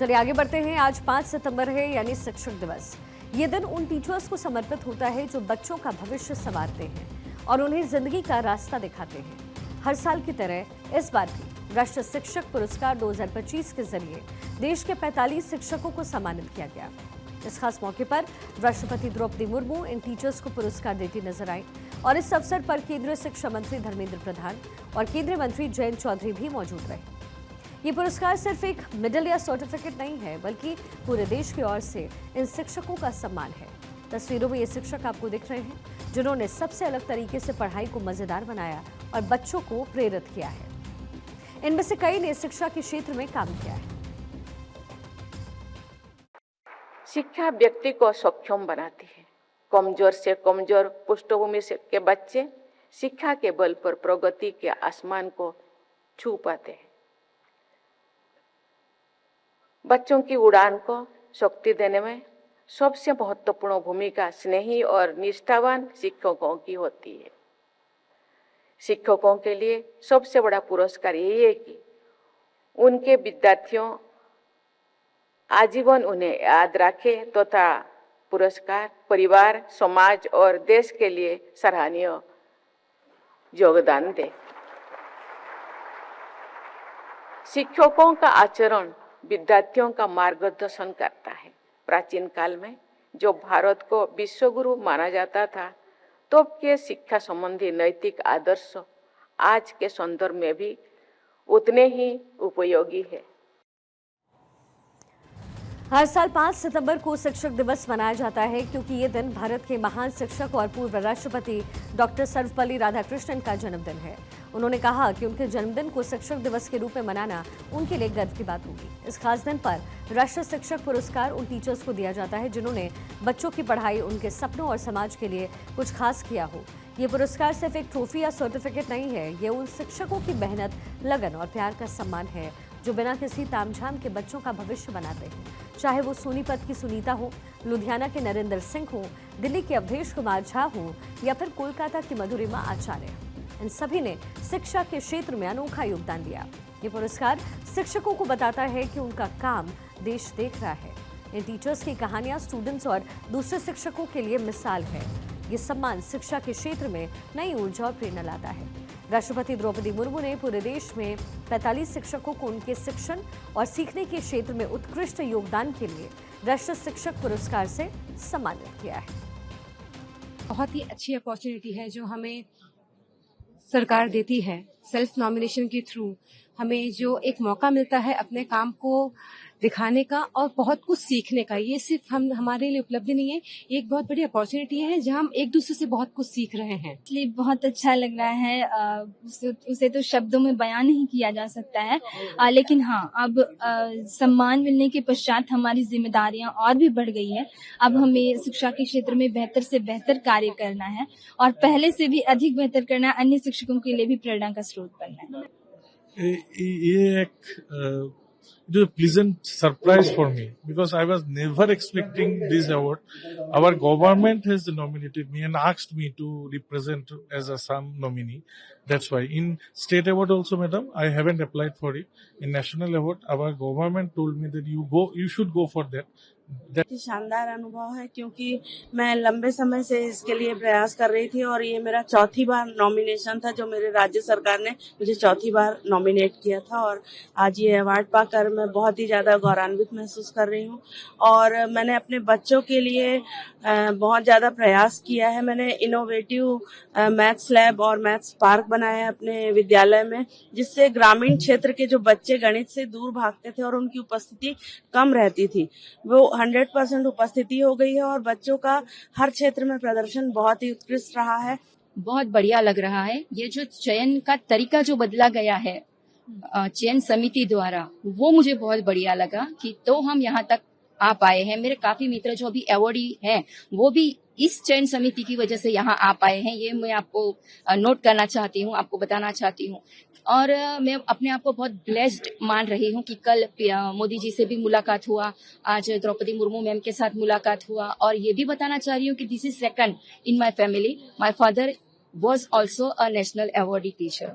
चलिए आगे बढ़ते हैं। आज 5 सितंबर है, यानी शिक्षक दिवस। ये दिन उन टीचर्स को समर्पित होता है जो बच्चों का भविष्य संवारते हैं और उन्हें जिंदगी का रास्ता दिखाते हैं। हर साल की तरह इस बार भी राष्ट्रीय शिक्षक पुरस्कार 2025 के जरिए देश के 45 शिक्षकों को सम्मानित किया गया। इस खास मौके पर राष्ट्रपति द्रौपदी मुर्मू इन टीचर्स को पुरस्कार देती नजर आई और इस अवसर पर केंद्रीय शिक्षा मंत्री धर्मेंद्र प्रधान और केंद्रीय मंत्री जयंत चौधरी भी मौजूद रहे। ये पुरस्कार सिर्फ एक मेडल या सर्टिफिकेट नहीं है, बल्कि पूरे देश की ओर से इन शिक्षकों का सम्मान है। तस्वीरों में ये शिक्षक आपको दिख रहे हैं जिन्होंने सबसे अलग तरीके से पढ़ाई को मजेदार बनाया और बच्चों को प्रेरित किया है। इनमें से कई ने शिक्षा के क्षेत्र में काम किया है। शिक्षा व्यक्ति को सक्षम बनाती है। कमजोर से कमजोर पृष्ठभूमि से के बच्चे शिक्षा के बल पर प्रगति के आसमान को छू पाते हैं। बच्चों की उड़ान को शक्ति देने में सबसे महत्वपूर्ण भूमिका स्नेही और निष्ठावान शिक्षकों की होती है। शिक्षकों के लिए सबसे बड़ा पुरस्कार यही है कि उनके विद्यार्थियों आजीवन उन्हें याद रखे तथा पुरस्कार परिवार, समाज और देश के लिए सराहनीय योगदान दे। शिक्षकों का आचरण विद्यार्थियों का मार्गदर्शन करता है। प्राचीन काल में जो भारत को विश्वगुरु माना जाता था, तो के शिक्षा संबंधी नैतिक आदर्श आज के संदर्भ में भी उतने ही उपयोगी है। हर साल 5 सितंबर को शिक्षक दिवस मनाया जाता है क्योंकि ये दिन भारत के महान शिक्षक और पूर्व राष्ट्रपति डॉक्टर सर्वपल्ली राधाकृष्णन का जन्मदिन है। उन्होंने कहा कि उनके जन्मदिन को शिक्षक दिवस के रूप में मनाना उनके लिए गर्व की बात होगी। इस खास दिन पर राष्ट्रीय शिक्षक पुरस्कार उन टीचर्स को दिया जाता है जिन्होंने बच्चों की पढ़ाई, उनके सपनों और समाज के लिए कुछ खास किया हो। ये पुरस्कार सिर्फ एक ट्रॉफी या सर्टिफिकेट नहीं है, ये उन शिक्षकों की मेहनत, लगन और प्यार का सम्मान है जो बिना किसी तामझाम के बच्चों का भविष्य बनाते हैं। चाहे वो सोनीपत की सुनीता हो, लुधियाना के नरेंद्र सिंह हो, दिल्ली के अवधेश कुमार झा हो या फिर कोलकाता की मधुरिमा आचार्य, इन सभी ने शिक्षा के क्षेत्र में अनोखा योगदान दिया। ये पुरस्कार शिक्षकों को बताता है कि उनका काम देश देख रहा है। इन टीचर्स की कहानियां स्टूडेंट्स और दूसरे शिक्षकों के लिए मिसाल है। ये सम्मान शिक्षा के क्षेत्र में नई ऊर्जा और प्रेरणा लाता है। राष्ट्रपति द्रौपदी मुर्मू ने पूरे देश में 45 शिक्षकों को उनके शिक्षण और सीखने के क्षेत्र में उत्कृष्ट योगदान के लिए राष्ट्रीय शिक्षक पुरस्कार से सम्मानित किया है। बहुत ही अच्छी अपॉर्चुनिटी है जो हमें सरकार देती है। सेल्फ नॉमिनेशन के थ्रू हमें जो एक मौका मिलता है अपने काम को दिखाने का और बहुत कुछ सीखने का, ये सिर्फ हमारे लिए उपलब्धि नहीं है, ये एक बहुत बड़ी अपॉर्चुनिटी है जहां हम एक दूसरे से बहुत कुछ सीख रहे हैं। इसलिए बहुत अच्छा लग रहा है। उसे तो शब्दों में बयान नहीं किया जा सकता है, लेकिन हाँ, अब सम्मान मिलने के पश्चात हमारी जिम्मेदारियां और भी बढ़ गई है। अब हमें शिक्षा के क्षेत्र में बेहतर से बेहतर कार्य करना है और पहले से भी अधिक बेहतर करना है। अन्य शिक्षकों के लिए भी प्रेरणा का स्रोत बनना है। ये एक it was a pleasant surprise for me because I was never expecting this award. Our government has nominated me and asked me to represent as a some nominee. That's why in state award also, madam, I haven't applied for it. In national award, our government told me that you should go for that. शानदार अनुभव है क्योंकि मैं लंबे समय से इसके लिए प्रयास कर रही थी और ये मेरा चौथी बार नॉमिनेशन था जो मेरे राज्य सरकार ने मुझे चौथी बार नॉमिनेट किया था और आज ये अवार्ड पाकर मैं बहुत ही ज्यादा गौरवान्वित महसूस कर रही हूँ। और मैंने अपने बच्चों के लिए बहुत ज्यादा प्रयास किया है। मैंने इनोवेटिव मैथ्स लैब और मैथ्स पार्क बनाया है अपने विद्यालय में, जिससे ग्रामीण क्षेत्र के जो बच्चे गणित से दूर भागते थे और उनकी उपस्थिति कम रहती थी, वो 100% उपस्थिति हो गई है और बच्चों का हर क्षेत्र में प्रदर्शन बहुत ही उत्कृष्ट रहा है। बहुत बढ़िया लग रहा है। ये जो चयन का तरीका जो बदला गया है चयन समिति द्वारा, वो मुझे बहुत बढ़िया लगा कि तो हम यहाँ तक आ पाए हैं। मेरे काफी मित्र जो अभी अवॉर्डी हैं वो भी इस चयन समिति की वजह से यहाँ आ पाए हैं। ये मैं आपको नोट करना चाहती हूँ, आपको बताना चाहती हूँ। और मैं अपने आप को बहुत ब्लेस्ड मान रही हूँ कि कल मोदी जी से भी मुलाकात हुआ, आज द्रौपदी मुर्मू मैम के साथ मुलाकात हुआ और ये भी बताना चाह रही हूँ कि this is second in my family. My father was also a national awardee teacher.